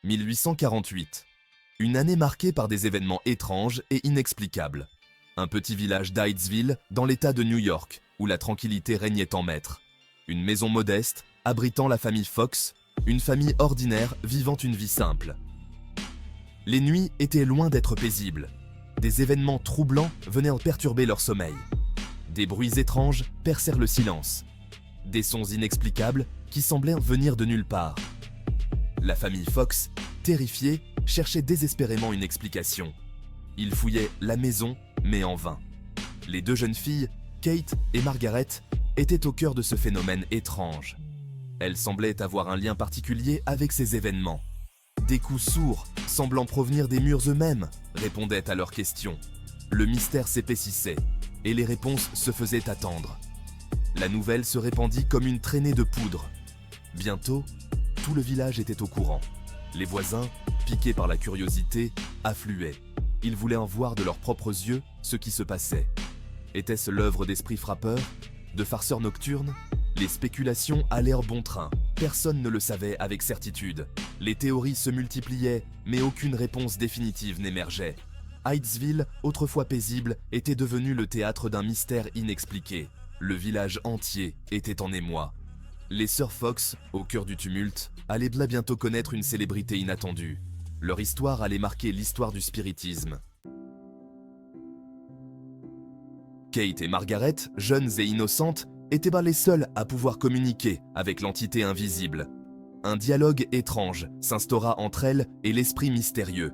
1848. Une année marquée par des événements étranges et inexplicables. Un petit village d'Hydesville, dans l'État de New York, où la tranquillité régnait en maître. Une maison modeste, abritant la famille Fox, une famille ordinaire vivant une vie simple. Les nuits étaient loin d'être paisibles. Des événements troublants venaient en perturber leur sommeil. Des bruits étranges percèrent le silence. Des sons inexplicables qui semblaient venir de nulle part. La famille Fox, terrifiée, cherchait désespérément une explication. Ils fouillaient la maison, mais en vain. Les deux jeunes filles, Kate et Margaret, étaient au cœur de ce phénomène étrange. Elles semblaient avoir un lien particulier avec ces événements. Des coups sourds, semblant provenir des murs eux-mêmes, répondaient à leurs questions. Le mystère s'épaississait, et les réponses se faisaient attendre. La nouvelle se répandit comme une traînée de poudre. Bientôt, tout le village était au courant. Les voisins, piqués par la curiosité, affluaient. Ils voulaient en voir de leurs propres yeux ce qui se passait. Était-ce l'œuvre d'esprits frappeurs, de farceurs nocturnes? Les spéculations allèrent bon train. Personne ne le savait avec certitude. Les théories se multipliaient, mais aucune réponse définitive n'émergeait. Hydesville, autrefois paisible, était devenu le théâtre d'un mystère inexpliqué. Le village entier était en émoi. Les sœurs Fox, au cœur du tumulte, allaient là bientôt connaître une célébrité inattendue. Leur histoire allait marquer l'histoire du spiritisme. Kate et Margaret, jeunes et innocentes, étaient les seules à pouvoir communiquer avec l'entité invisible. Un dialogue étrange s'instaura entre elles et l'esprit mystérieux.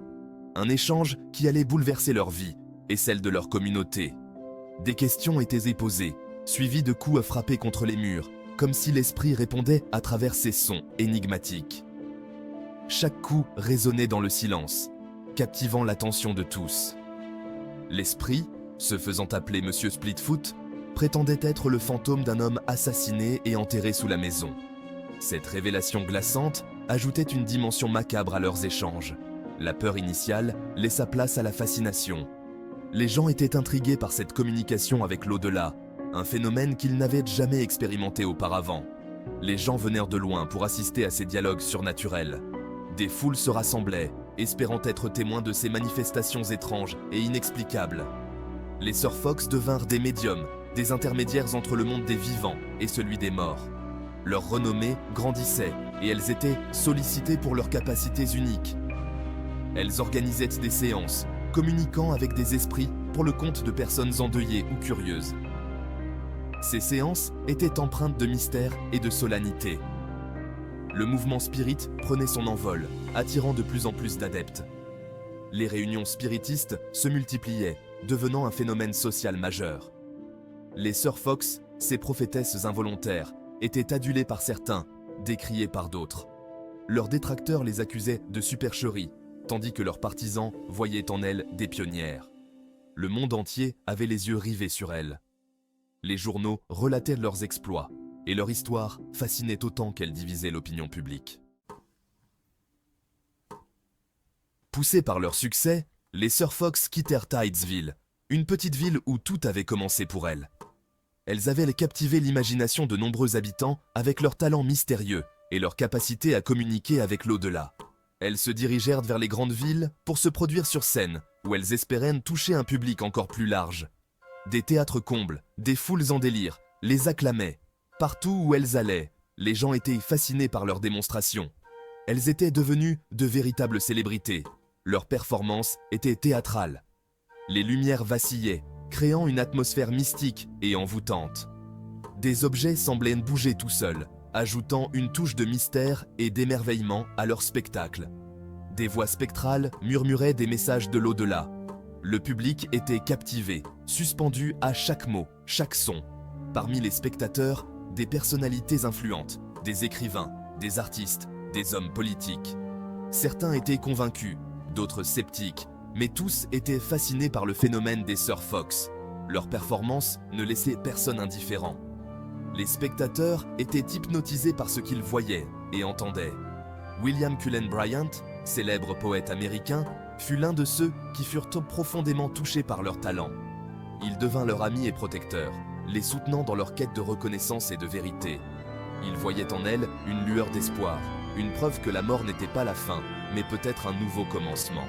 Un échange qui allait bouleverser leur vie et celle de leur communauté. Des questions étaient posées, suivies de coups frappés contre les murs, comme si l'esprit répondait à travers ces sons énigmatiques. Chaque coup résonnait dans le silence, captivant l'attention de tous. L'esprit, se faisant appeler Monsieur Splitfoot, prétendait être le fantôme d'un homme assassiné et enterré sous la maison. Cette révélation glaçante ajoutait une dimension macabre à leurs échanges. La peur initiale laissa place à la fascination. Les gens étaient intrigués par cette communication avec l'au-delà, un phénomène qu'ils n'avaient jamais expérimenté auparavant. Les gens venèrent de loin pour assister à ces dialogues surnaturels. Des foules se rassemblaient, espérant être témoins de ces manifestations étranges et inexplicables. Les sœurs Fox devinrent des médiums, des intermédiaires entre le monde des vivants et celui des morts. Leur renommée grandissait et elles étaient sollicitées pour leurs capacités uniques. Elles organisaient des séances, communiquant avec des esprits pour le compte de personnes endeuillées ou curieuses. Ces séances étaient empreintes de mystère et de solennité. Le mouvement spirit prenait son envol, attirant de plus en plus d'adeptes. Les réunions spiritistes se multipliaient, devenant un phénomène social majeur. Les sœurs Fox, ces prophétesses involontaires, étaient adulées par certains, décriées par d'autres. Leurs détracteurs les accusaient de supercherie, tandis que leurs partisans voyaient en elles des pionnières. Le monde entier avait les yeux rivés sur elles. Les journaux relataient leurs exploits, et leur histoire fascinait autant qu'elle divisait l'opinion publique. Poussées par leur succès, les sœurs Fox quittèrent Hydesville, une petite ville où tout avait commencé pour elles. Elles avaient captivé l'imagination de nombreux habitants avec leur talent mystérieux et leur capacité à communiquer avec l'au-delà. Elles se dirigèrent vers les grandes villes pour se produire sur scène, où elles espéraient toucher un public encore plus large. Des théâtres combles, des foules en délire, les acclamaient. Partout où elles allaient, les gens étaient fascinés par leurs démonstrations. Elles étaient devenues de véritables célébrités. Leurs performances étaient théâtrales. Les lumières vacillaient, créant une atmosphère mystique et envoûtante. Des objets semblaient bouger tout seuls, ajoutant une touche de mystère et d'émerveillement à leur spectacle. Des voix spectrales murmuraient des messages de l'au-delà. Le public était captivé, suspendu à chaque mot, chaque son. Parmi les spectateurs, des personnalités influentes, des écrivains, des artistes, des hommes politiques. Certains étaient convaincus, d'autres sceptiques, mais tous étaient fascinés par le phénomène des sœurs Fox. Leur performance ne laissait personne indifférent. Les spectateurs étaient hypnotisés par ce qu'ils voyaient et entendaient. William Cullen Bryant, célèbre poète américain, fut l'un de ceux qui furent profondément touchés par leur talent. Il devint leur ami et protecteur, les soutenant dans leur quête de reconnaissance et de vérité. Il voyait en elles une lueur d'espoir, une preuve que la mort n'était pas la fin, mais peut-être un nouveau commencement.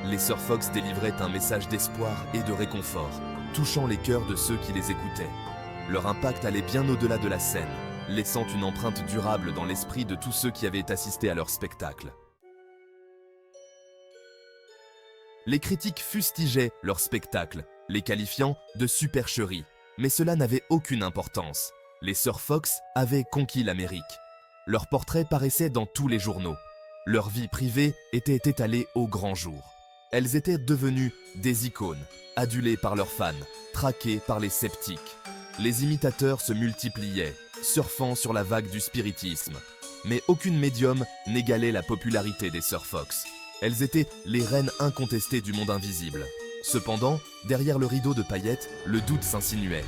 Les Sœurs Fox délivraient un message d'espoir et de réconfort, touchant les cœurs de ceux qui les écoutaient. Leur impact allait bien au-delà de la scène, laissant une empreinte durable dans l'esprit de tous ceux qui avaient assisté à leur spectacle. Les critiques fustigeaient leur spectacle, les qualifiant de supercherie. Mais cela n'avait aucune importance. Les Sœurs Fox avaient conquis l'Amérique. Leurs portraits paraissaient dans tous les journaux. Leur vie privée était étalée au grand jour. Elles étaient devenues des icônes, adulées par leurs fans, traquées par les sceptiques. Les imitateurs se multipliaient, surfant sur la vague du spiritisme. Mais aucune médium n'égalait la popularité des Sœurs Fox. Elles étaient les reines incontestées du monde invisible. Cependant, derrière le rideau de paillettes, le doute s'insinuait.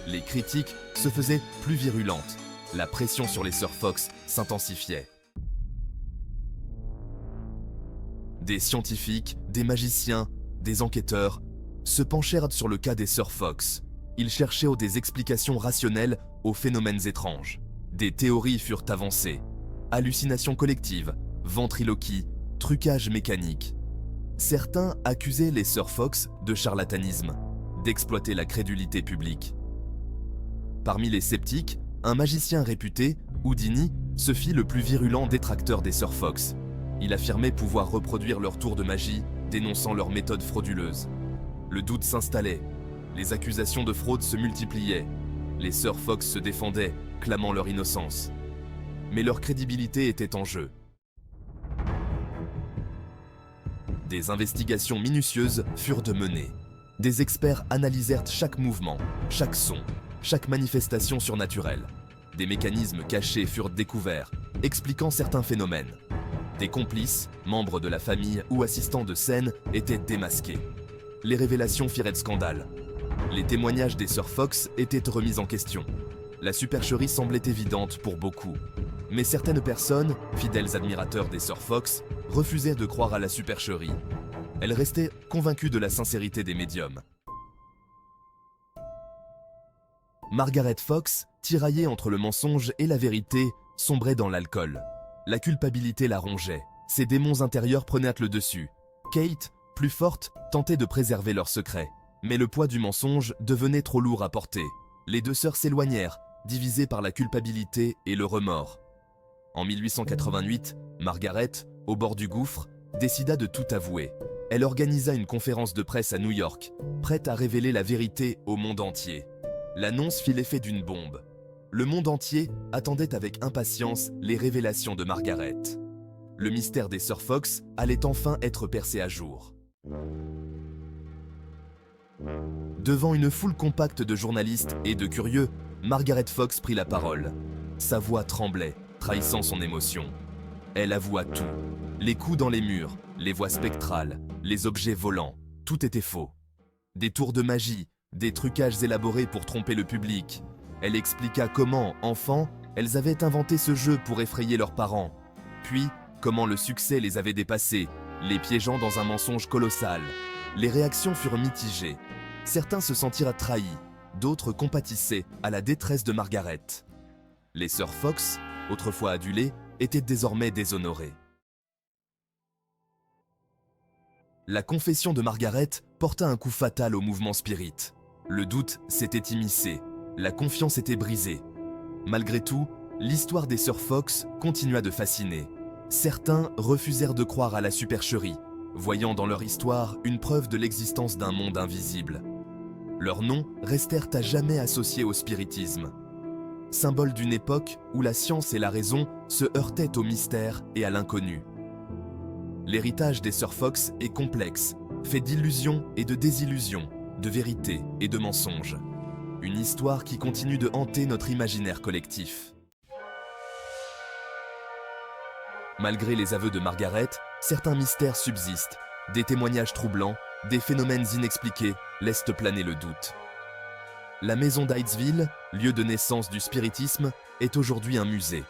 Les critiques se faisaient plus virulentes. La pression sur les Sœurs Fox s'intensifiait. Des scientifiques, des magiciens, des enquêteurs se penchèrent sur le cas des Sœurs Fox. Ils cherchaient des explications rationnelles aux phénomènes étranges. Des théories furent avancées. Hallucinations collectives, ventriloquie, trucage mécanique. Certains accusaient les Sœurs Fox de charlatanisme, d'exploiter la crédulité publique. Parmi les sceptiques, un magicien réputé, Houdini, se fit le plus virulent détracteur des Sœurs Fox. Il affirmait pouvoir reproduire leur tour de magie, dénonçant leurs méthodes frauduleuses. Le doute s'installait, les accusations de fraude se multipliaient. Les Sœurs Fox se défendaient, clamant leur innocence. Mais leur crédibilité était en jeu. Des investigations minutieuses furent de mener. Des experts analysèrent chaque mouvement, chaque son, chaque manifestation surnaturelle. Des mécanismes cachés furent découverts, expliquant certains phénomènes. Des complices, membres de la famille ou assistants de scène étaient démasqués. Les révélations firent scandale. Les témoignages des Sœurs Fox étaient remis en question. La supercherie semblait évidente pour beaucoup. Mais certaines personnes, fidèles admirateurs des Sœurs Fox, refusaient de croire à la supercherie. Elles restaient convaincues de la sincérité des médiums. Margaret Fox, tiraillée entre le mensonge et la vérité, sombrait dans l'alcool. La culpabilité la rongeait. Ses démons intérieurs prenaient le dessus. Kate, plus forte, tentait de préserver leur secret. Mais le poids du mensonge devenait trop lourd à porter. Les deux sœurs s'éloignèrent, divisées par la culpabilité et le remords. En 1888, Margaret, au bord du gouffre, décida de tout avouer. Elle organisa une conférence de presse à New York, prête à révéler la vérité au monde entier. L'annonce fit l'effet d'une bombe. Le monde entier attendait avec impatience les révélations de Margaret. Le mystère des Sœurs Fox allait enfin être percé à jour. Devant une foule compacte de journalistes et de curieux, Margaret Fox prit la parole. Sa voix tremblait, trahissant son émotion. Elle avoua tout. Les coups dans les murs, les voix spectrales, les objets volants, tout était faux. Des tours de magie, des trucages élaborés pour tromper le public. Elle expliqua comment, enfant, elles avaient inventé ce jeu pour effrayer leurs parents. Puis, comment le succès les avait dépassés, les piégeant dans un mensonge colossal. Les réactions furent mitigées. Certains se sentirent trahis, d'autres compatissaient à la détresse de Margaret. Les Sœurs Fox, autrefois adulées, étaient désormais déshonorées. La confession de Margaret porta un coup fatal au mouvement spirit. Le doute s'était immiscé, la confiance était brisée. Malgré tout, l'histoire des Sœurs Fox continua de fasciner. Certains refusèrent de croire à la supercherie, voyant dans leur histoire une preuve de l'existence d'un monde invisible. Leurs noms restèrent à jamais associés au spiritisme. Symbole d'une époque où la science et la raison se heurtaient au mystère et à l'inconnu. L'héritage des Sœurs Fox est complexe, fait d'illusions et de désillusions, de vérité et de mensonges. Une histoire qui continue de hanter notre imaginaire collectif. Malgré les aveux de Margaret, certains mystères subsistent. Des témoignages troublants, des phénomènes inexpliqués laissent planer le doute. La maison d'Hydesville, lieu de naissance du spiritisme, est aujourd'hui un musée.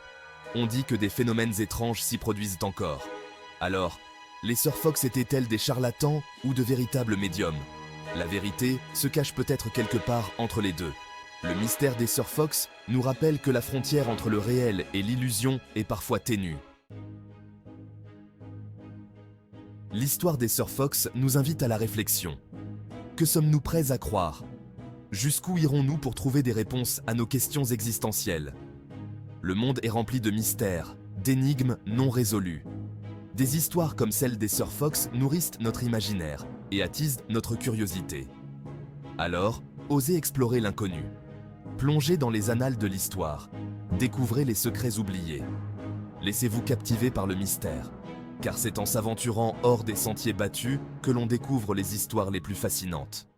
On dit que des phénomènes étranges s'y produisent encore. Alors, les Sœurs Fox étaient-elles des charlatans ou de véritables médiums? La vérité se cache peut-être quelque part entre les deux. Le mystère des Sœurs Fox nous rappelle que la frontière entre le réel et l'illusion est parfois ténue. l'histoire des Sœurs Fox nous invite à la réflexion. Que sommes-nous prêts à croire? Jusqu'où irons-nous pour trouver des réponses à nos questions existentielles? Le monde est rempli de mystères, d'énigmes non résolues. Des histoires comme celle des Sœurs Fox nourrissent notre imaginaire et attisent notre curiosité. Alors, osez explorer l'inconnu. Plongez dans les annales de l'histoire. Découvrez les secrets oubliés. Laissez-vous captiver par le mystère, car c'est en s'aventurant hors des sentiers battus que l'on découvre les histoires les plus fascinantes.